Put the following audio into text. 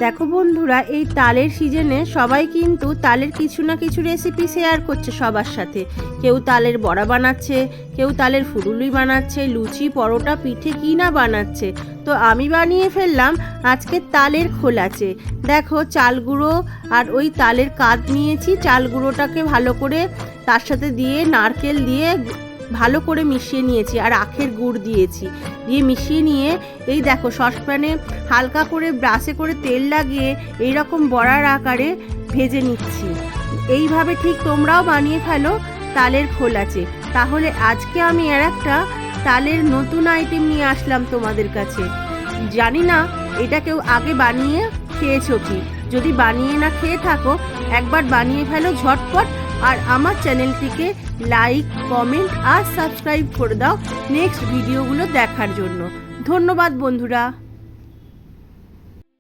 দেখো বন্ধুরা, এই তালের সিজনে সবাই কিন্তু তালের কিছু না কিছু রেসিপি শেয়ার করছে সবার সাথে। কেউ তালের বড়া বানাচ্ছে, কেউ তালের ফুরুলি বানাচ্ছে, লুচি পরোটা পিঠে কি না বানাচ্ছে। তো আমি বানিয়ে ফেললাম আজকে তালের খোলাচে। দেখো, চাল গুঁড়ো আর ওই তালের কাঁধ নিয়েছি, চাল গুঁড়োটাকে ভালো করে তার সাথে দিয়ে নারকেল দিয়ে ভালো করে মিশিয়ে নিয়েছি, আর আখের গুড় দিয়েছি, দিয়ে মিশিয়ে নিয়ে এই দেখো সসপ্যানে হালকা করে ব্রাশে করে তেল লাগিয়ে এই রকম বড়ার আকারে ভেজে নিচ্ছি। এইভাবে ঠিক তোমরাও বানিয়ে ফেলো তালের খোলাচে। তাহলে আজকে আমি আর একটা তালের নতুন আইটেম নিয়ে আসলাম তোমাদের কাছে। জানি না এটা কেউ আগে বানিয়ে খেয়েছো কি। যদি বানিয়ে না খেয়ে থাকো, একবার বানিয়ে ফেলো ঝটপট, আর আমার চ্যানেলটিকে লাইক, কমেন্ট আর সাবস্ক্রাইব করে দাও নেক্সট ভিডিওগুলো দেখার জন্য। ধন্যবাদ বন্ধুরা।